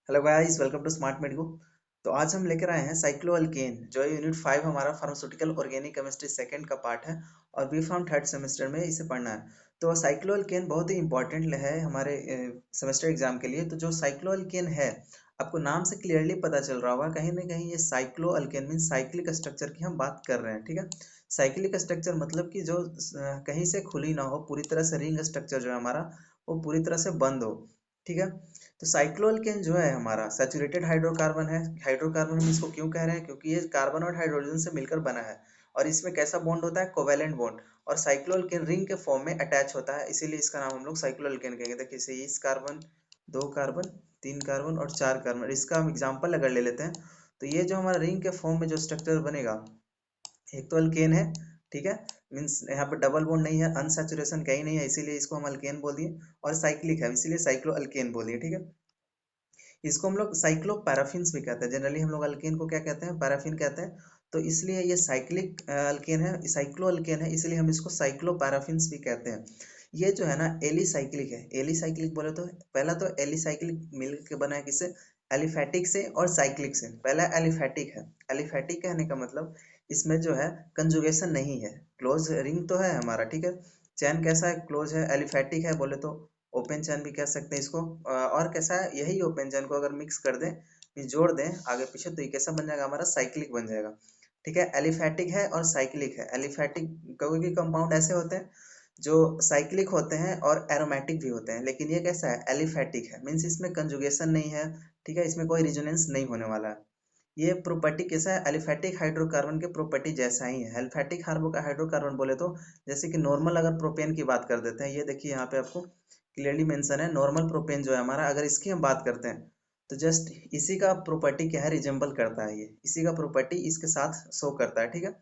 Hello guys, welcome to smart medico. तो आज हम लेकर आए हैं साइक्लोअल्केन, जो यूनिट 5 हमारा फार्मास्यूटिकल ऑर्गेनिक केमिस्ट्री सेकंड का पार्ट है और बी फार्म थर्ड सेमेस्टर में इसे पढ़ना है। तो साइक्लोअल्केन बहुत ही इंपॉर्टेंट है हमारे सेमेस्टर एग्जाम के लिए। तो जो साइक्लोअल्केन है, आपको नाम से क्लियरली पता चल रहा होगा कहीं ना कहीं ये साइक्लोअल्केन मीन साइक्लिक स्ट्रक्चर की हम बात कर रहे हैं। ठीक है, साइक्लिक स्ट्रक्चर मतलब कि जो कहीं से खुली ना हो, पूरी तरह से रिंग स्ट्रक्चर जो है हमारा वो पूरी तरह से बंद हो। ठीक है, तो साइक्लोअल्केन जो है हमारा सैचुरेटेड हाइड्रोकार्बन है। हाइड्रोकार्बन हम इसको क्यों कह रहे हैं, क्योंकि ये कार्बन और हाइड्रोजन से मिलकर बना है और इसमें कैसा बॉन्ड होता है, कोवेलेंट बॉन्ड। और साइक्लोअल्केन रिंग के फॉर्म में अटैच होता है, इसीलिए इसका नाम हम लोग साइक्लोअल्केन कहेंगे। देखिए इसे इस कार्बन, दो कार्बन, तीन कार्बन और चार कार्बन, इसका हम एग्जाम्पल अगर ले लेते हैं तो ये जो हमारा रिंग के फॉर्म में जो स्ट्रक्चर बनेगा, एक तो अल्केन है। ठीक है, मीन्स यहाँ पे डबल बॉन्ड नहीं है, अनसैचुरेशन कहीं नहीं है, इसीलिए इसको हम अल्केन बोल दिए। और साइक्लिक है, इसीलिए साइक्लो अल्केन बोल दिए। ठीक है, इसको हम लोग साइक्लो पैराफिन्स भी कहते हैं। जनरली हम लोग अल्केन को क्या कहते हैं, पैराफिन कहते हैं। तो इसलिए ये साइक्लिक अल्केन है, साइक्लो अल्केन है, इसलिए हम इसको साइक्लो पैराफिन्स भी कहते हैं। ये जो है ना एलिसाइक्लिक है। एलिसाइक्लिक बोले तो पहला तो एलिसाइक्लिक मिल के बना है किससे, एलिफैटिक से और साइक्लिक से। पहला एलिफैटिक है। एलिफैटिक कहने का मतलब इसमें जो है कंजुगेशन नहीं है, क्लोज रिंग तो है हमारा। ठीक है, चैन कैसा है, क्लोज है। एलिफैटिक है बोले तो ओपन चैन भी कह सकते हैं इसको। और कैसा है, यही ओपन चैन को अगर मिक्स कर दें, जोड़ दें आगे पीछे, तो ये कैसा बन जाएगा, हमारा साइक्लिक बन जाएगा। ठीक है, एलिफैटिक है और साइक्लिक है। एलिफैटिक कोई कंपाउंड ऐसे होते हैं जो साइक्लिक होते हैं और एरोमेटिक भी होते हैं, लेकिन ये कैसा है, एलिफैटिक है। मीन्स इसमें कंजुगेशन नहीं है। ठीक है, इसमें कोई रिजोनेंस नहीं होने वाला है। ये प्रॉपर्टी कैसा है, एलिफैटिक हाइड्रोकार्बन के प्रॉपर्टी जैसा ही है। एलिफैटिक हाइड्रोकार्बन बोले तो जैसे कि नॉर्मल अगर प्रोपेन की बात कर देते हैं, ये देखिए यहाँ पे आपको क्लियरली मेंशन है। नॉर्मल प्रोपेन जो है हमारा, अगर इसकी हम बात करते हैं तो जस्ट इसी का प्रॉपर्टी क्या है, रिजेंबल करता है। ये इसी का प्रॉपर्टी इसके साथ शो करता है। ठीक है,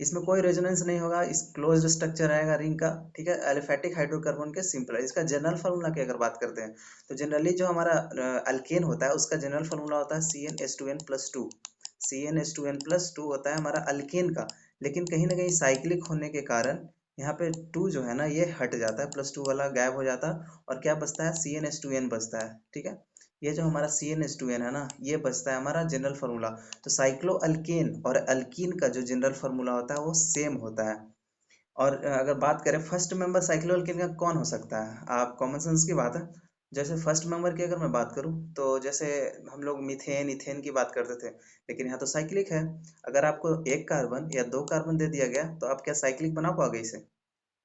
इसमें कोई रेजोनेंस नहीं होगा, इस क्लोज्ड स्ट्रक्चर रहेगा रिंग का। ठीक है, एलिफैटिक हाइड्रोकार्बन के सिंपल है। इसका जनरल फार्मूला की अगर बात करते हैं तो जनरली जो हमारा अल्केन होता है उसका जनरल फार्मूला होता है CnH2n+2। CnH2n+2 होता है हमारा अल्केन का। लेकिन कहीं ना कहीं साइक्लिक होने के कारण यहाँ पे टू जो है ना ये हट जाता है, +2 वाला गायब हो जाता है और क्या बचता है, CnH2n बचता है। ठीक है, ये जो हमारा CnH2n है ना, ये बचता है हमारा जनरल फार्मूला। तो साइक्लो अल्केन और अल्कीन का जो जनरल फार्मूला होता है वो सेम होता है। और अगर बात करें फर्स्ट मेंबर साइक्लो अल्केन का कौन हो सकता है, आप कॉमन सेंस की बात है। जैसे फर्स्ट मेंबर की अगर मैं बात करूं तो जैसे हम लोग मीथेन इथेन की बात करते थे, लेकिन यहाँ तो साइक्लिक है। अगर आपको एक कार्बन या दो कार्बन दे दिया गया तो आप क्या साइक्लिक बना पाओगे इसे,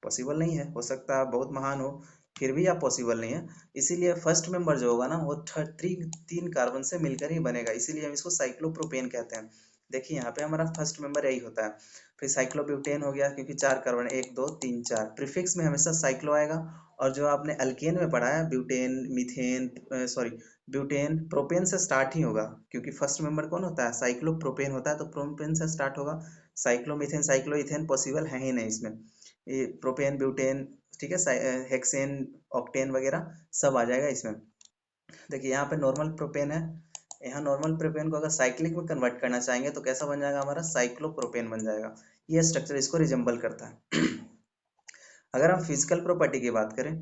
पॉसिबल नहीं है। हो सकता है आप बहुत महान हो, फिर भी आप पॉसिबल नहीं है। इसीलिए फर्स्ट मेंबर जो होगा ना वो तीन कार्बन से मिलकर ही बनेगा, इसीलिए हम इसको साइक्लोप्रोपेन कहते हैं। देखिए यहाँ पे हमारा फर्स्ट मेंबर यही होता है। फिर साइक्लोब्यूटेन हो गया, क्योंकि चार कार्बन, एक दो तीन चार, प्रीफिक्स में हमेशा साइक्लो आएगा। और जो आपने अल्केन में पढ़ा है butane methane, sorry, butane propane से स्टार्ट ही होगा, क्योंकि फर्स्ट मेंबर कौन होता है, साइक्लोप्रोपेन होता है, तो प्रोपेन से स्टार्ट होगा। साइक्लोमीथेन साइक्लो इथेन पॉसिबल है ही नहीं इसमें। ये प्रोपेन ब्यूटेन, ठीक है, हेक्सेन ऑक्टेन वगैरह सब आ जाएगा इसमें। देखिए यहाँ पे नॉर्मल प्रोपेन है, यहाँ नॉर्मल प्रोपेन को अगर साइक्लिक में कन्वर्ट करना चाहेंगे तो कैसा बन जाएगा, हमारा साइक्लोप्रोपेन बन जाएगा। ये स्ट्रक्चर इसको रिजेंबल करता है। अगर हम फिजिकल प्रॉपर्टी की बात करें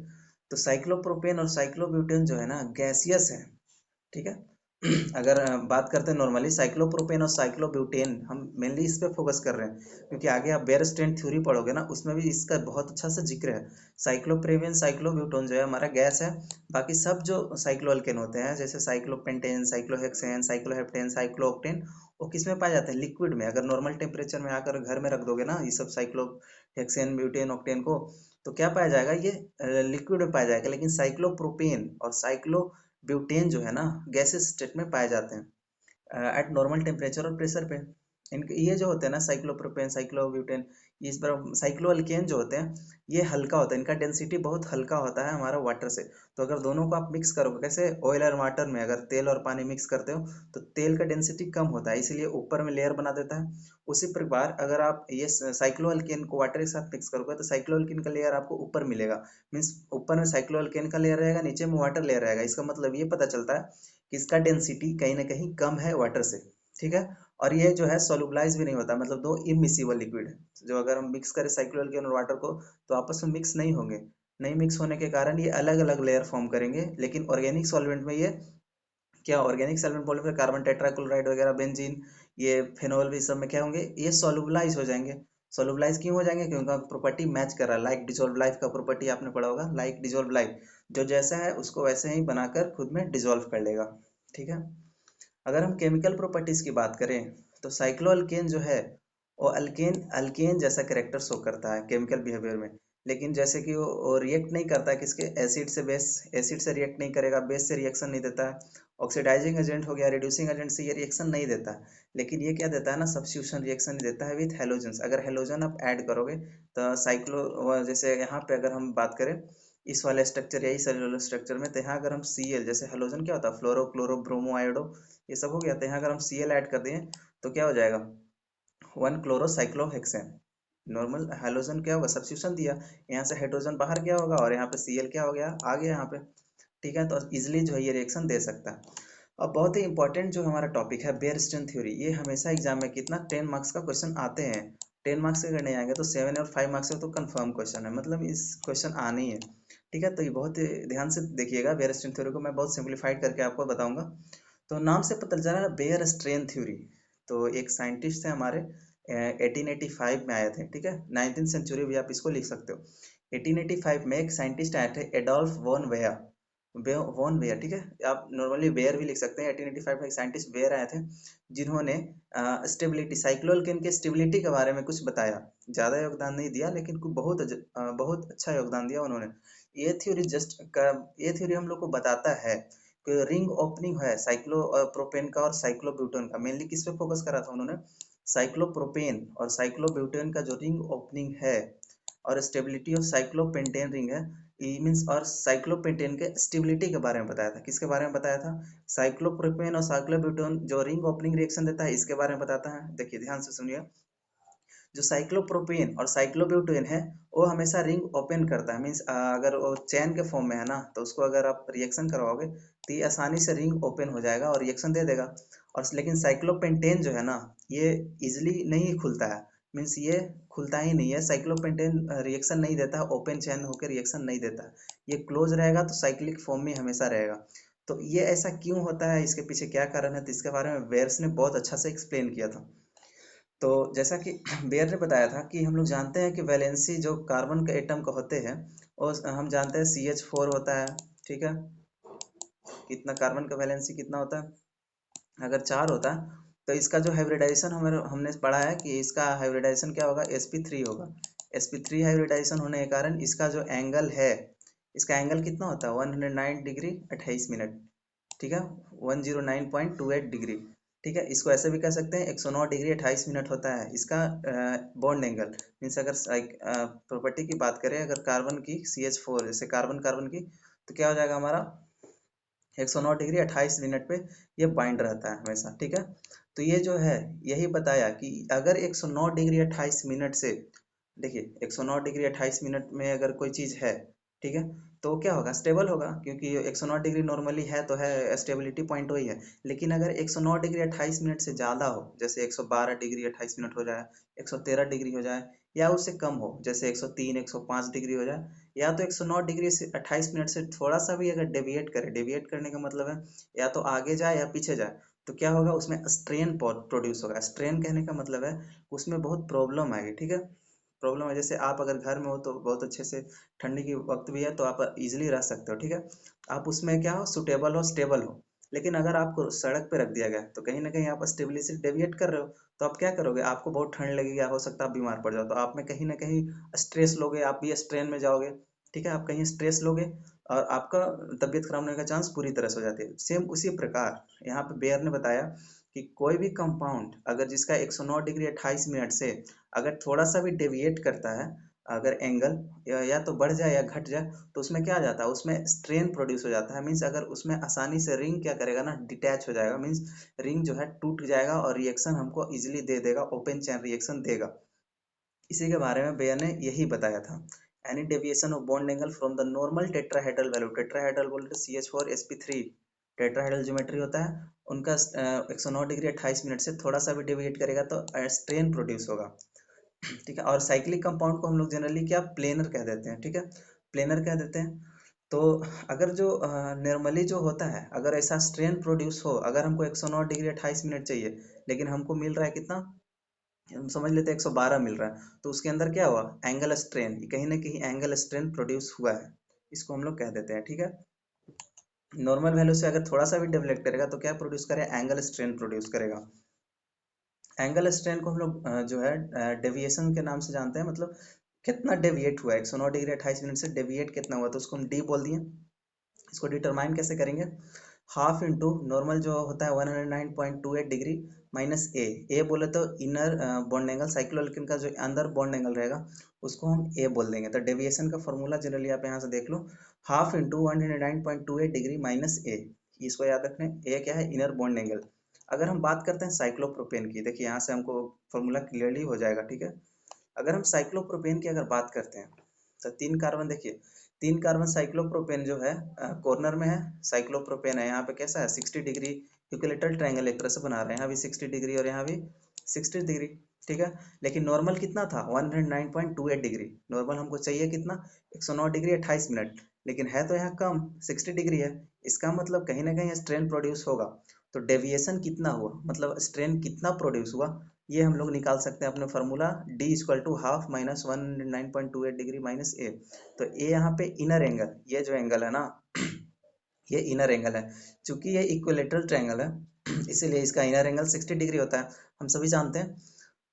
तो साइक्लोप्रोपेन और साइक्लोब्यूटेन जो है ना गैसियस है। ठीक है, अगर बात करते हैं नॉर्मली साइक्लोप्रोपेन और साइक्लोब्यूटेन, हम मेनली इस पे फोकस कर रहे हैं क्योंकि आगे आप बेयरस्ट्रेंट थ्योरी पढ़ोगे ना, उसमें भी इसका बहुत अच्छा सा जिक्र है। साइक्लोप्रोपेन साइक्लोब्यूटेन जो है हमारा गैस है। बाकी सब जो साइक्लोअल्केन होते हैं जैसे साइक्लोपेंटेन साइक्लोहेक्सेन साइक्लोहेप्टेन साइक्लोऑक्टेन, वो किस में पाए जाते हैं, लिक्विड में। अगर नॉर्मल टेम्परेचर में आकर घर में रख दोगे ना ये सब साइक्लोहेक्सेन ब्यूटेन ऑक्टेन को, तो क्या पाया जाएगा, ये लिक्विड में पाया जाएगा। लेकिन साइक्लोप्रोपेन और साइक्लो ब्यूटेन जो है ना गैसेस स्टेट में पाए जाते हैं एट नॉर्मल टेम्परेचर और प्रेशर पे। इनके ये जो होते हैं ना साइक्लोप्रोपेन साइक्लोब्यूटेन, इस बार साइक्लोअल्केन जो होते हैं ये हल्का होता है, इनका डेंसिटी बहुत हल्का होता है हमारा वाटर से। तो अगर दोनों को आप मिक्स करोगे, कैसे ऑयल और वाटर में अगर तेल और पानी मिक्स करते हो तो तेल का डेंसिटी कम होता है, इसीलिए ऊपर में लेयर बना देता है। उसी प्रकार अगर आप ये साइक्लोअल्केन को वाटर के साथ मिक्स करोगे तो साइक्लोअल्केन का लेयर आपको ऊपर मिलेगा। मीन्स ऊपर में साइक्लोअल्केन का लेयर रहेगा, नीचे में वाटर लेयर रहेगा। इसका मतलब ये पता चलता है कि इसका डेंसिटी कहीं ना कहीं कम है वाटर से। ठीक है, और ये जो है सोलुबलाइज भी नहीं होता, मतलब दो इमिसिबल लिक्विड है जो अगर हम मिक्स करें साइक्लोअल्केन और वाटर को तो आपस में मिक्स नहीं होंगे। नहीं मिक्स होने के कारण ये अलग अलग लेयर फॉर्म करेंगे, लेकिन ऑर्गेनिक सॉल्वेंट में ये क्या organic solvent polymer carbon tetrachloride वगैरह बेंजीन, ये फेनोल भी सब में क्या होंगे, ये सोलुबलाइज हो जाएंगे। सोलुबलाइज क्यों हो जाएंगे, क्योंकि उनका प्रॉपर्टी मैच कर रहा है। लाइक डिजोल्व लाइफ का प्रॉपर्टी आपने पढ़ा होगा, लाइक डिजोल्व लाइफ, जो जैसा है उसको वैसे ही बनाकर खुद में डिजोल्व कर लेगा। ठीक है। अगर हम केमिकल प्रॉपर्टीज की बात करें तो साइक्लोअल्केन जो है वो अल्केन अल्केन जैसा करेक्टर शो करता है केमिकल बिहेवियर में, लेकिन जैसे कि वो रिएक्ट नहीं करता है किसके, एसिड से बेस, एसिड से रिएक्ट नहीं करेगा, बेस से रिएक्शन नहीं देता है, ऑक्सीडाइजिंग एजेंट हो गया, रिड्यूसिंग एजेंट से ये रिएक्शन नहीं देता है, लेकिन ये क्या देता है ना, सब्स्टिट्यूशन रिएक्शन देता है विथ हेलोजेंस। अगर हेलोजन आप ऐड करोगे तो साइक्लो, जैसे यहाँ पे अगर हम बात करें इस वाले स्ट्रक्चर या इस सेलुलर स्ट्रक्चर में, तो यहाँ अगर हम Cl, जैसे हेलोजन क्या होता है, फ्लोरो क्लोरो ब्रोमो आयोडो, ये सब हो गया, तो यहाँ अगर हम Cl ऐड कर दें तो क्या हो जाएगा, 1 क्लोरोसाइक्लोहेक्सेन। नॉर्मल हेलोजन क्या होगा, सब्स्टिट्यूशन दिया, यहाँ से हाइड्रोजन बाहर क्या होगा और यहाँ पे Cl क्या हो गया, आ गया यहाँ पे। ठीक है, तो इजिली जो है ये रिएक्शन दे सकता है। अब बहुत ही इंपॉर्टेंट जो हमारा टॉपिक है बेयर स्ट्रेंथ थ्योरी, ये हमेशा एग्जाम में कितना 10 मार्क्स का क्वेश्चन आते हैं। 10 मार्क्स के अगर नहीं आएंगे तो 7 और 5 मार्क्स का तो कंफर्म क्वेश्चन है, मतलब इस क्वेश्चन आने ही है। ठीक है, तो ये बहुत ही ध्यान से देखिएगा, बेयर स्ट्रेंथ थ्योरी को मैं बहुत सिंप्लीफाइड करके आपको बताऊंगा। तो नाम से पता चल रहा है बेयर स्ट्रेंथ थ्योरी, तो एक साइंटिस्ट थे हमारे, 1885 में आए थे। ठीक है, 19th सेंचुरी भी आप इसको लिख सकते हो। 1885 में एक साइंटिस्ट आए थे, Adolf von Baeyer, von Baeyer. ठीक है, आप नॉर्मली वेयर भी लिख सकते हैं। 1885 में एक साइंटिस्ट वेयर आए थे, जिन्होंने स्टेबिलिटी, साइक्लोअल्केन के स्टेबिलिटी के बारे में कुछ बताया। ज्यादा योगदान नहीं दिया, लेकिन बहुत अच्छा योगदान दिया उन्होंने। ये थ्योरी ये थ्योरी हम लोग को बताता है कि रिंग ओपनिंग है साइक्लो प्रोपेन का और साइक्लोब्यूटेन का। मेनली किस पे फोकस करा था उन्होंने, साइक्लोप्रोपेन और साइक्लोब्यूटेन का जो रिंग ओपनिंग है और स्टेबिलिटी ऑफ साइक्लोपेंटेन रिंग है, मीन्स और साइक्लोपेंटेन के स्टेबिलिटी के बारे में बताया था। किसके बारे में बताया था, साइक्लोप्रोपेन और साइक्लोब्यूटेन जो रिंग ओपनिंग रिएक्शन देता है, इसके बारे में बताता है। देखिए ध्यान से सुनिए, जो साइक्लोप्रोपेन और साइक्लोब्यूटेन है वो हमेशा रिंग ओपन करता है, मीन्स अगर वो चैन के फॉर्म में है ना, तो उसको अगर आप रिएक्शन करवाओगे तो ये आसानी से रिंग ओपन हो जाएगा और रिएक्शन दे देगा। और लेकिन साइक्लोपेंटेन जो है ना, ये इजिली नहीं खुलता है, मीन्स ये खुलता ही नहीं है। साइक्लोपेंटेन रिएक्शन नहीं देता है, ओपन चैन होकर रिएक्शन नहीं देता है, ये क्लोज रहेगा तो साइक्लिक फॉर्म में हमेशा रहेगा। तो ये ऐसा क्यों होता है, इसके पीछे क्या कारण है, तो इसके बारे में वेयर्स ने बहुत अच्छा से एक्सप्लेन किया था। तो जैसा कि बेयर ने बताया था कि हम लोग जानते हैं कि वैलेंसी जो कार्बन के एटम का होते हैं, और हम जानते हैं CH4 होता है। ठीक है, कितना कार्बन का वैलेंसी कितना होता है, अगर 4 होता है तो इसका जो हाइब्रिडाइजेशन हमने पढ़ा है कि इसका हाइब्रिडाइजेशन क्या होगा, sp3 होगा। sp3 हाइब्रिडाइजेशन होने के कारण इसका जो एंगल है, इसका एंगल कितना होता है, 109 डिग्री 28 मिनट। ठीक है, 109.28 डिग्री। ठीक है, इसको ऐसे भी कह सकते हैं 109 डिग्री 28 मिनट होता है इसका बॉन्ड एंगल। मीन्स अगर प्रॉपर्टी की बात करें, अगर कार्बन की CH4 जैसे कार्बन कार्बन की, तो क्या हो जाएगा हमारा 109 डिग्री 28 मिनट पे ये बाइंड रहता है हमेशा। ठीक है, तो ये जो है यही बताया कि अगर 109 डिग्री 28 मिनट से, देखिए 109 डिग्री 28 मिनट में अगर कोई चीज है, ठीक है, तो क्या होगा, स्टेबल होगा, क्योंकि 109 डिग्री नॉर्मली है तो है, स्टेबिलिटी पॉइंट वही है। लेकिन अगर 109 डिग्री 28 मिनट से ज्यादा हो, जैसे 112 डिग्री 28 मिनट हो जाए, 113 डिग्री हो जाए, या उससे कम हो, जैसे 103 105 डिग्री हो जाए, या तो 109 डिग्री 28 मिनट से थोड़ा सा भी अगर डेविएट करे, डेविएट करने का मतलब है या तो आगे जाए या पीछे जाए, तो क्या होगा, उसमें स्ट्रेन प्रोड्यूस होगा। स्ट्रेन कहने का मतलब है उसमें बहुत प्रॉब्लम आएगी। ठीक है, प्रॉब्लम है, जैसे आप अगर घर में हो तो बहुत अच्छे से, ठंडी की वक्त भी है तो आप इजीली रह सकते हो। ठीक है, आप उसमें क्या हो, सुटेबल हो, स्टेबल हो। लेकिन अगर आपको सड़क पे रख दिया गया तो कहीं ना कहीं आप स्टेबिलिटी से डेविएट कर रहे हो, तो आप क्या करोगे, आपको बहुत ठंड लगेगी, हो सकता है आप बीमार पड़ जाओ, तो आप में कहीं ना कहीं स्ट्रेस लोगे, आप भी स्ट्रेन में जाओगे। ठीक है, आप कहीं स्ट्रेस लोगे और आपका तबीयत खराब होने का चांस पूरी तरह से हो जाती है। सेम उसी प्रकार यहाँ पे बेयर ने बताया कि कोई भी कंपाउंड अगर जिसका 109 डिग्री 28 मिनट से अगर थोड़ा सा भी डेविएट करता है, अगर एंगल या तो बढ़ जाए या घट जाए, तो उसमें क्या आ जाता है, उसमें स्ट्रेन प्रोड्यूस हो जाता है। मीन्स अगर उसमें आसानी से रिंग क्या करेगा ना, डिटैच हो जाएगा, मीन्स रिंग जो है टूट जाएगा और रिएक्शन हमको इजिली दे देगा, ओपन चैन रिएक्शन देगा। इसी के बारे में बेयर ने यही बताया था। Any deviation of bond angle from the normal tetrahedral value, tetrahedral बोले तो CH4 sp3 टेट्राहेड्रल ज्योमेट्री होता है उनका, 109 डिग्री 28 मिनट से थोड़ा सा भी डेविएट करेगा तो स्ट्रेन प्रोड्यूस होगा। ठीक है, और साइक्लिक कंपाउंड को हम लोग जनरली क्या प्लेनर कह देते हैं। ठीक है, प्लेनर कह देते हैं। तो अगर जो नॉर्मली जो होता है, अगर ऐसा स्ट्रेन प्रोड्यूस हो, अगर हमको 109 डिग्री 28 मिनट चाहिए, लेकिन हमको मिल रहा है कितना, हम समझ लेते हैं 112 मिल रहा है, तो उसके अंदर क्या हुआ, एंगल स्ट्रेन, कहीं ना कहीं एंगल स्ट्रेन प्रोड्यूस हुआ है, इसको हम लोग कह देते हैं। ठीक है, नॉर्मल वैल्यू से अगर थोड़ा सा भी डेविएट करेगा तो क्या प्रोड्यूस करेगा, एंगल स्ट्रेन प्रोड्यूस करेगा। एंगल स्ट्रेन को हम लोग जो है डेविएशन के नाम से जानते हैं, मतलब कितना डेविएट हुआ है 109 डिग्री 28 मिनट से, डेविएट कितना हुआ, तो उसको हम डी बोल दिए। इसको डिटरमाइन कैसे करेंगे, हाफ इंटू नॉर्मल जो होता है 109.28 डिग्री माइनस ए बोले तो इनर बॉन्ड एंगल, साइक्लोएल्केन का जो अंदर बॉन्ड एंगल रहेगा उसको हम ए बोल देंगे। तो डेविएशन का फॉर्मूला जनरली आप यहाँ से देख लो, हाफ इंटू 109.28 डिग्री माइनस ए, इसको याद रखना है, ए क्या है, इनर बॉन्ड एंगल। अगर हम बात करते हैं साइक्लोप्रोपेन की, देखिए यहाँ से हमको फॉर्मूला क्लियरली हो जाएगा। ठीक है, अगर हम साइक्लोप्रोपेन की अगर बात करते हैं तो 3 कार्बन, देखिए 3 कार्बन साइक्लोप्रोपेन जो है कॉर्नर में है, साइक्लोप्रोपेन है, यहाँ पे कैसा है 60 डिग्री इक्विलेटरल ट्रायंगल एक तरह से बना रहे हैं, यहाँ भी 60 डिग्री और यहाँ भी 60 डिग्री। ठीक है, लेकिन नॉर्मल कितना था 109.28 डिग्री, नॉर्मल हमको चाहिए कितना 109 डिग्री 28 मिनट, लेकिन है तो यहाँ कम 60 डिग्री है, इसका मतलब कहीं ना कहीं स्ट्रेन प्रोड्यूस होगा। तो डेविएशन कितना हुआ, मतलब स्ट्रेन कितना प्रोड्यूस हुआ, ये हम लोग निकाल सकते हैं अपने formula, D equal to half minus 109.28 degree minus A. तो ए यहाँ पे इनर एंगल, ये जो एंगल है ना ये इनर एंगल है, चूंकि ये इक्विलेटरल ट्रायंगल है इसीलिए इसका इनर एंगल 60 डिग्री होता है, हम सभी जानते हैं।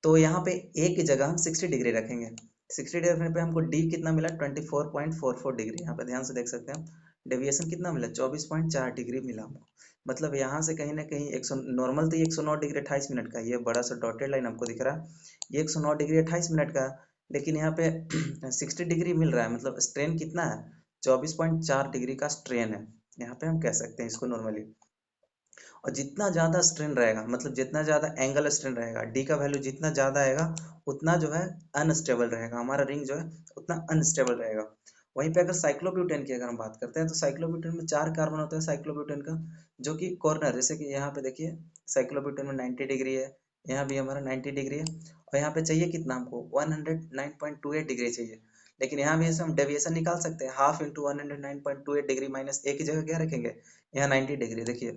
तो यहाँ पे ए की जगह हम 60 डिग्री रखेंगे, 60 डिग्री रखने पे हमको डी कितना मिला 24.44 डिग्री, यहाँ पे ध्यान से देख सकते हैं, डेविएशन कितना मिला 24.4 डिग्री मिला हमको। मतलब यहाँ से कहीं ना कहीं 100, नॉर्मल तो ये 109 डिग्री 28 मिनट का, ये बड़ा सा डॉटेड लाइन आपको दिख रहा है, ये 109 डिग्री 28 मिनट का, लेकिन यहाँ पे 60 डिग्री मिल रहा है, मतलब स्ट्रेन कितना है 24.4 डिग्री का स्ट्रेन है, यहाँ पे हम कह सकते हैं इसको नॉर्मली। और जितना ज़्यादा स्ट्रेन रहेगा, मतलब जितना ज़्यादा एंगल स्ट्रेन रहेगा, डी का वैल्यू जितना ज़्यादा आएगा उतना जो है अनस्टेबल रहेगा, हमारा रिंग जो है उतना अनस्टेबल रहेगा। वहीं पे अगर साइक्लोब्यूटेन की अगर हम बात करते हैं तो साइक्लोब्यूटेन में 4 कार्बन होते हैं साइक्लोब्यूटेन का, जो कि कॉर्नर, जैसे कि यहाँ पे देखिए साइक्लोब्यूटेन में 90 डिग्री है, यहाँ भी हमारा 90 डिग्री है, और यहाँ पे चाहिए कितना हमको 109.28 डिग्री चाहिए, लेकिन यहाँ भी ऐसे हम डेविएशन निकाल सकते हैं, हाफ इंटू 109.28 डिग्री माइनस ए की जगह क्या रखेंगे, यहाँ 90 डिग्री, देखिए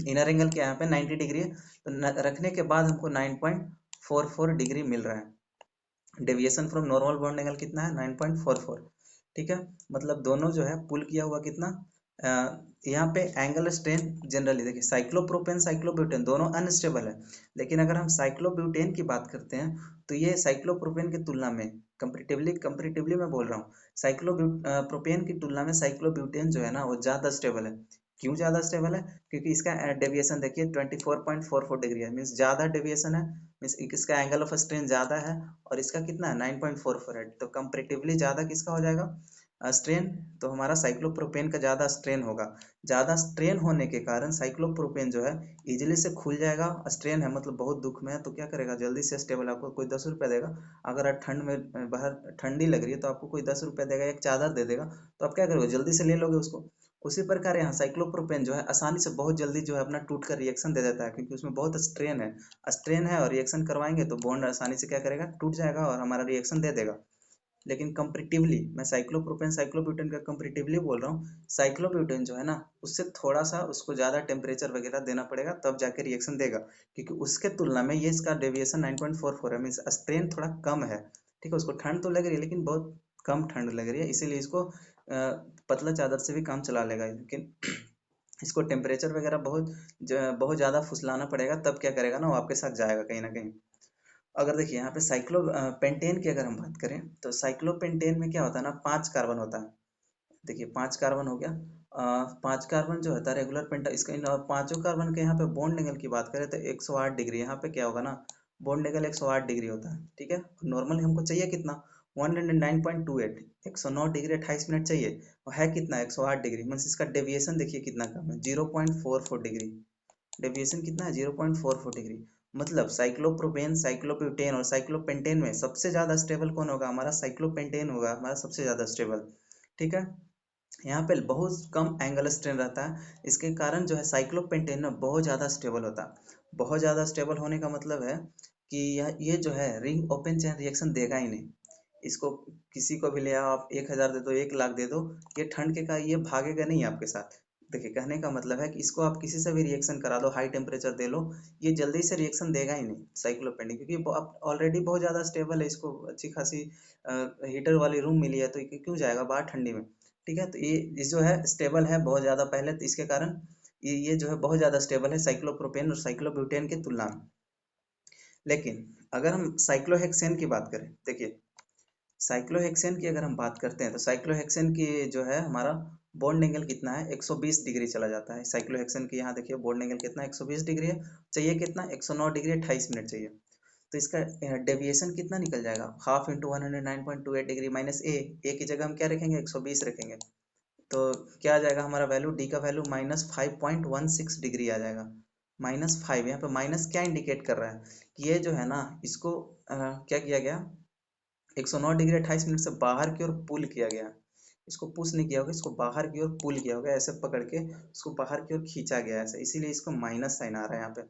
इनर एंगल के यहाँ पे 90 डिग्री है, तो रखने के बाद हमको 9.44 डिग्री मिल रहा है, deviation from normal bond angle कितना है 9.44। ठीक है, मतलब दोनों जो है पुल किया हुआ कितना, यहाँ पे एंगल स्ट्रेन जनरली देखिए साइक्लोप्रोपेन साइक्लोब्यूटेन दोनों अनस्टेबल है, लेकिन अगर हम साइक्लोब्यूटेन की बात करते हैं तो ये साइक्लोप्रोपेन की तुलना में कंपेरेटिवली कंपेरेटिवली मैं बोल रहा हूँ, प्रोपेन की तुलना में साइक्लोब्यूटेन जो है ना वो ज़्यादा स्टेबल है। क्यों ज़्यादा स्टेबल है, क्योंकि इसका डेविएशन देखिए 24.44 डिग्री है, मीन्स ज़्यादा डेविएशन है, मीन्स इसका एंगल ऑफ स्ट्रेन ज़्यादा है, और इसका कितना है 9.44 है, तो कंपेरेटिवली ज़्यादा किसका हो जाएगा स्ट्रेन, तो हमारा साइक्लोप्रोपेन का ज़्यादा स्ट्रेन होगा। ज़्यादा स्ट्रेन होने के कारण साइक्लोप्रोपेन जो है इजीली से खुल जाएगा, स्ट्रेन है मतलब बहुत दुख में है तो क्या करेगा जल्दी से स्टेबल, आपको कोई 10 रुपये देगा, अगर आप ठंड में बाहर ठंडी लग रही है तो आपको कोई 10 रुपये देगा, एक चादर दे देगा, तो आप क्या करोगे जल्दी से ले लोगे उसको। उसी प्रकार यहाँ साइक्लोप्रोपेन जो है आसानी से बहुत जल्दी जो है अपना टूट कर रिएक्शन दे देता है, क्योंकि उसमें बहुत स्ट्रेन है और रिएक्शन करवाएंगे तो बॉन्ड आसानी से क्या करेगा टूट जाएगा और हमारा रिएक्शन दे देगा। लेकिन कंपेरेटिवली मैं साइक्लोप्रोपेन साइक्लोब्यूटेन का कंपेरेटिवली बोल रहा हूँ, साइक्लोब्यूटेन जो है ना उससे थोड़ा सा उसको ज़्यादा टेम्परेचर वगैरह देना पड़ेगा तब जाके रिएक्शन देगा, क्योंकि उसके तुलना में ये इसका डेविएशन 9.44 है, मीन्स स्ट्रेन थोड़ा कम है। ठीक है, उसको ठंड तो लग रही है लेकिन बहुत कम ठंड लग रही है, इसीलिए इसको पतला चादर से भी काम चला लेगा, लेकिन इसको टेम्परेचर वगैरह बहुत ज़्यादा फुसलाना पड़ेगा, तब क्या करेगा ना वो आपके साथ जाएगा कहीं ना कहीं। अगर देखिए यहाँ पे पेंटेन की अगर हम बात करें तो साइक्लोपेंटेन में क्या होता है ना 5 कार्बन होता है, देखिए 5 कार्बन हो गया, 5 कार्बन जो होता है रेगुलर पेंटा, इसका इन पांचों कार्बन के यहाँ पे बॉन्ड एंगल की बात करें तो 108 डिग्री, यहाँ पे क्या होगा ना बॉन्ड एंगल 108 डिग्री होता है। ठीक है, नॉर्मल हमको चाहिए कितना 109.28, 109 डिग्री 28 मिनट चाहिए, और है कितना 108 डिग्री, मीन्स इसका डेविएशन देखिए कितना कम है 0.44 डिग्री, डेविएशन कितना है 0.44 डिग्री। मतलब साइक्लोप्रोपेन साइक्लोब्यूटेन और साइक्लोपेंटेन में सबसे ज्यादा स्टेबल कौन होगा, हमारा साइक्लोपेंटेन होगा हमारा सबसे ज्यादा स्टेबल। ठीक है, यहाँ पे बहुत कम एंगल स्ट्रेन रहता है, इसके कारण जो है साइक्लोपेंटेन में बहुत ज़्यादा स्टेबल होता है। बहुत ज़्यादा स्टेबल होने का मतलब है कि ये जो है रिंग ओपन चेन रिएक्शन देगा ही नहीं, इसको किसी को भी ले आओ, आप 1000 दे दो, 1 लाख दे दो, ये ठंड के का ये भागेगा नहीं आपके साथ। देखिए कहने का मतलब है कि इसको आप किसी से भी रिएक्शन करा दो, हाई टेम्परेचर दे लो, ये जल्दी से रिएक्शन देगा ही नहीं साइक्लोपेंटेन, क्योंकि अब ऑलरेडी बहुत ज़्यादा स्टेबल है, इसको अच्छी खासी हीटर वाली रूम मिली है, तो ये क्यों जाएगा बाहर ठंडी में। ठीक है, तो ये जो है स्टेबल है बहुत ज़्यादा पहले, तो इसके कारण ये जो है बहुत ज़्यादा स्टेबल है साइक्लोप्रोपेन और साइक्लोब्यूटेन की तुलना में। लेकिन अगर हम साइक्लोहेक्सेन की बात करें, देखिए साइक्लोहेक्सेन की अगर हम बात करते हैं, तो साइक्लोहेक्सेन की जो है हमारा बॉन्ड एंगल कितना है, 120 डिग्री चला जाता है साइक्लोहेक्सेन की। यहाँ देखिए बॉन्ड एंगल कितना 120 डिग्री है, चाहिए कितना 109 डिग्री 28 मिनट चाहिए। तो इसका डेविएशन कितना निकल जाएगा, हाफ इंटू 109.28 डिग्री माइनस ए की जगह हम क्या रखेंगे 120 रखेंगे, तो क्या आ जाएगा हमारा वैल्यू, डी का वैल्यू -5.16 डिग्री आ जाएगा। -5, यहाँ पे माइनस क्या इंडिकेट कर रहा है कि ये जो है ना इसको क्या किया गया, 109 डिग्री 28 मिनट से बाहर की ओर पुल किया गया। इसको पुश नहीं किया होगा, इसको बाहर की ओर पुल किया होगा, ऐसे पकड़ के उसको बाहर की ओर खींचा गया ऐसे, इसीलिए इसको माइनस साइन आ रहा है यहाँ पे।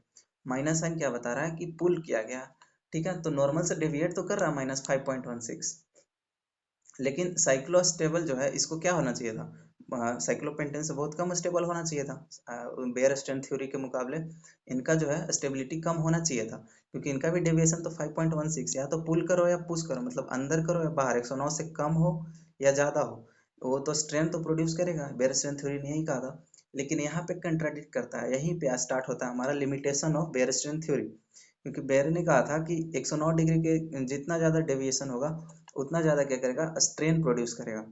माइनस साइन क्या बता रहा है कि पुल किया गया। ठीक है, तो नॉर्मल से डेविएट तो कर रहा है -5.16, लेकिन साइक्लोस्टेबल जो है इसको क्या होना चाहिए था, साइक्लोपेंटेन से बहुत कम स्टेबल होना चाहिए था। बेयर स्ट्रेंथ थ्योरी के मुकाबले इनका जो है स्टेबिलिटी कम होना चाहिए था, क्योंकि इनका भी डेविएशन तो 5.16, या तो पुल करो या पुश करो, मतलब अंदर करो या बाहर, 109 से कम हो या ज़्यादा हो, वो तो स्ट्रेंथ तो प्रोड्यूस करेगा, बेयर स्ट्रेंथ थ्योरी ने यही कहा था। लेकिन यहाँ पे कंट्राडिक्ट करता है, यहीं पे स्टार्ट होता है हमारा limitation of Baeyer strength theory, क्योंकि बेयर ने कहा था कि 109 डिग्री के जितना ज़्यादा डेविएशन होगा उतना ज़्यादा क्या करेगा, स्ट्रेन प्रोड्यूस करेगा।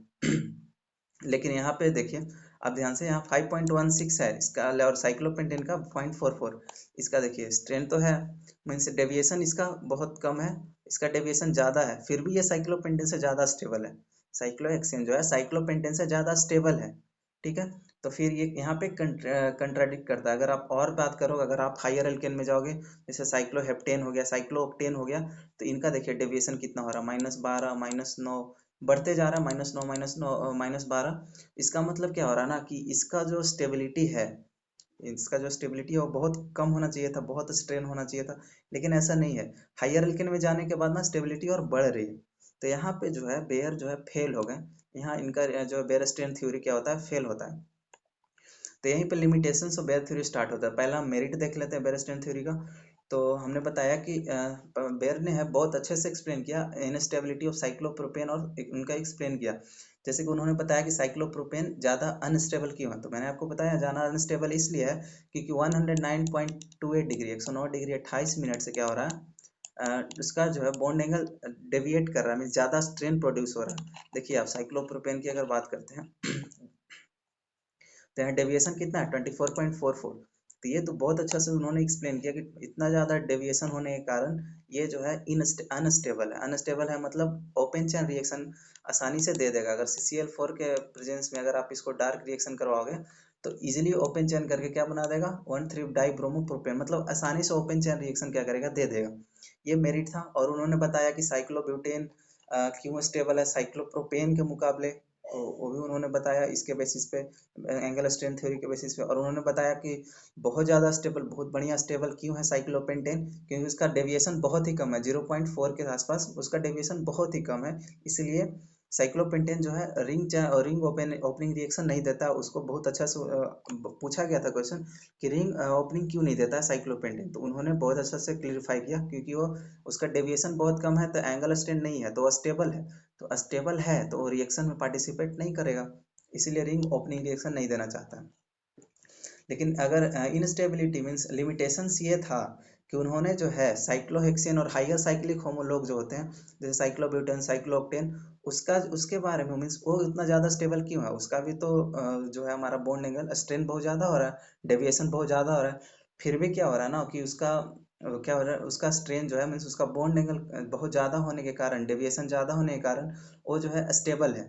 लेकिन यहाँ पे देखिए, अब ध्यान से, यहाँ 5.16 है इसका, और साइक्लोपेंटेन का 0.44, इसका देखिए स्ट्रेन तो है, मीन्स डेविएशन इसका बहुत कम है, इसका डेविएशन ज़्यादा है, फिर भी ये साइक्लोपेंटेन से ज़्यादा स्टेबल है। साइक्लोहेक्सेन जो है साइक्लोपेंटेन से ज़्यादा स्टेबल है। ठीक है, तो फिर ये यहाँ पे कंट्राडिक्ट करता है। अगर आप और बात करोगे, अगर आप हायर एल्केन में जाओगे, जैसे साइक्लोहेप्टेन हो गया, साइक्लोऑक्टेन हो गया, तो इनका देखिए डेविएशन कितना हो रहा है, -12 -9, बढ़ते जा रहा है, -9 -9 -12। इसका मतलब क्या हो रहा है ना कि इसका जो स्टेबिलिटी है, इसका जो स्टेबिलिटी है वो बहुत कम होना चाहिए था, बहुत स्ट्रेन होना चाहिए था, लेकिन ऐसा नहीं है। हायर एल्केन में जाने के बाद ना स्टेबिलिटी और बढ़ रही है, तो यहाँ पे जो है बेयर जो है फेल हो गए। यहाँ इनका जो बेयर स्ट्रेन थ्योरी क्या होता है, फेल होता है। तो यहीं पे limitations of Baeyer theory start होता है। पहला हम मेरिट देख लेते हैं बेयर स्ट्रेन थ्योरी का। तो हमने बताया कि बेयर ने है बहुत अच्छे से एक्सप्लेन किया इनस्टेबिलिटी ऑफ साइक्लोप्रोपेन, और उनका एक्सप्लेन किया, जैसे कि उन्होंने बताया कि साइक्लोप्रोपेन ज़्यादा अनस्टेबल क्यों है। तो मैंने आपको बताया ज़्यादा अनस्टेबल इसलिए है क्योंकि 109.28 डिग्री 109 डिग्री 28 मिनट से क्या हो रहा है, उसका जो है बॉन्ड एंगल डेविएट कर रहा है, मीन ज़्यादा स्ट्रेन प्रोड्यूस हो रहा है। देखिए आप साइक्लोप्रोपेन की अगर बात करते हैं तो यहाँ डेविएशन कितना है 24.44। तो ये तो बहुत अच्छा से उन्होंने एक्सप्लेन किया कि इतना ज़्यादा डेविएशन होने के कारण ये जो है अनस्टेबल है। अनस्टेबल है मतलब ओपन चैन रिएक्शन आसानी से दे देगा। अगर CCl4 के प्रेजेंस में अगर आप इसको डार्क रिएक्शन करवाओगे तो इजीली ओपन चैन करके क्या बना देगा, 1,3 डाइब्रोमोप्रोपेन, मतलब आसानी से ओपन चैन रिएक्शन क्या करेगा, दे देगा। ये मेरिट था। और उन्होंने बताया कि साइक्लोब्यूटेन क्यों स्टेबल है साइक्लोप्रोपेन के मुकाबले, तो वो भी उन्होंने बताया इसके बेसिस पे, एंगल स्ट्रेंथ थ्योरी के बेसिस पे। और उन्होंने बताया कि बहुत ज़्यादा स्टेबल, बहुत बढ़िया स्टेबल क्यों है साइक्लोपेंटेन, क्योंकि उसका डेविएशन बहुत ही कम है, 0.4 के आसपास उसका डेविएशन बहुत ही कम है। इसलिए साइक्लोपेंटेन जो है रिंग ओपनिंग रिएक्शन नहीं देता। उसको बहुत अच्छा से पूछा गया था क्वेश्चन कि रिंग ओपनिंग क्यों नहीं देता है साइक्लोपेंटेन, तो उन्होंने बहुत अच्छा से क्लियरिफाई किया क्योंकि वो उसका डेविएशन बहुत कम है, तो एंगल स्ट्रेंथ नहीं है, तो वो स्टेबल है। तो स्टेबल है तो वो रिएक्शन में पार्टिसिपेट नहीं करेगा, इसीलिए रिंग ओपनिंग रिएक्शन नहीं देना चाहता है। लेकिन अगर इनस्टेबिलिटी मीन्स लिमिटेशंस ये था कि उन्होंने जो है साइक्लोहेक्सेन और हाइयर साइक्लिक होमोलॉग जो होते हैं, जैसे साइक्लोब्यूटेन साइक्लोऑक्टेन, उसका उसके बारे में मीन्स वो इतना ज़्यादा स्टेबल क्यों है, उसका भी तो जो है हमारा बॉन्ड एंगल स्ट्रेंथ बहुत ज़्यादा हो रहा है, डेविएशन बहुत ज़्यादा हो रहा है, फिर भी क्या हो रहा है ना कि उसका क्या हो रहा है, उसका स्ट्रेन जो है मीन्स उसका बॉन्ड एंगल बहुत ज़्यादा होने के कारण, डेविएशन ज़्यादा होने के कारण वो जो है स्टेबल है।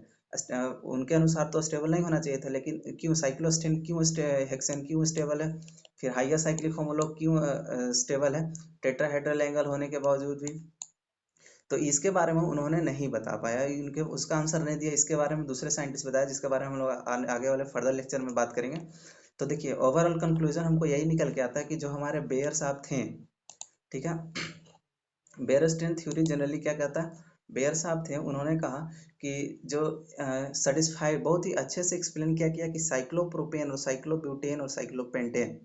उनके अनुसार तो स्टेबल नहीं होना चाहिए था, लेकिन क्यों साइक्लोस्टेन क्यों हेक्सेन क्यों स्टेबल है, फिर हाइयर साइक्लिक होमोलॉग क्यों स्टेबल है टेट्राहेड्रल एंगल होने के बावजूद भी। तो इसके बारे में उन्होंने नहीं बता पाया, उनके उसका आंसर नहीं दिया। इसके बारे में दूसरे साइंटिस्ट बताया, जिसके बारे में हम लोग आगे वाले फर्दर लेक्चर में बात करेंगे। तो देखिए ओवरऑल कंक्लूजन हमको यही निकल के आता है कि जो हमारे बेयर साहब थे, ठीक है, बेयर स्ट्रेंथ थ्योरी जनरली क्या कहता है, बेयर साहब थे, उन्होंने कहा कि जो सेटिस्फाई बहुत ही अच्छे से एक्सप्लेन किया गया कि साइक्लोप्रोपेन और साइक्लोब्यूटेन और साइक्लोपेंटेन,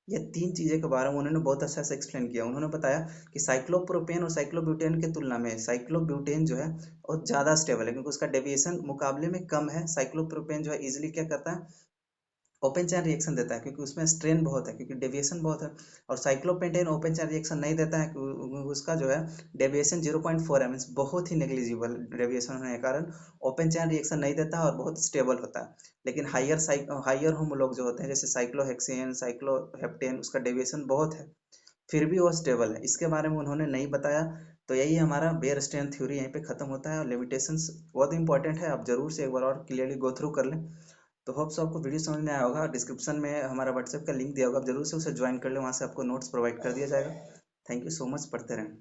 ये तीन चीजें के बारे में उन्होंने बहुत अच्छा से एक्सप्लेन किया। उन्होंने बताया कि साइक्लोप्रोपेन और साइक्लोब्यूटेन के तुलना में साइक्लोब्यूटेन जो है बहुत ज्यादा स्टेबल है, क्योंकि उसका डेविएशन मुकाबले में कम है। साइक्लोप्रोपेन जो है इजिली क्या करता है, ओपन चैन रिएक्शन देता है, क्योंकि उसमें स्ट्रेन बहुत है, क्योंकि डेविएशन बहुत है। और साइक्लोपेंटेन ओपन चैन रिएक्शन नहीं देता है, क्योंकि उसका जो है डेविएशन 0.4 है, मीन्स बहुत ही नेग्लिजिबल डेविएशन होने के कारण ओपन चैन रिएक्शन नहीं देता है और बहुत स्टेबल होता है। लेकिन हाइयर होमोलॉग जो होते हैं, जैसे साइक्लोहेक्सेन, साइक्लोहेप्टेन, उसका डेविएशन बहुत है, फिर भी वो स्टेबल है। इसके बारे में उन्होंने नहीं बताया। तो यही हमारा बेयर स्ट्रेन थ्योरी यहीं पे खत्म होता है, और लिमिटेशंस बहुत इंपॉर्टेंट है, आप जरूर से एक बार और क्लियरली गो थ्रू कर लें। तो होप सो आपको वीडियो समझ में आया होगा। डिस्क्रिप्शन में हमारा व्हाट्सएप का लिंक दिया होगा, आप जरूर से उसे ज्वाइन कर लें, वहाँ से आपको नोट्स प्रोवाइड कर दिया जाएगा। थैंक यू सो मच, पढ़ते रहें।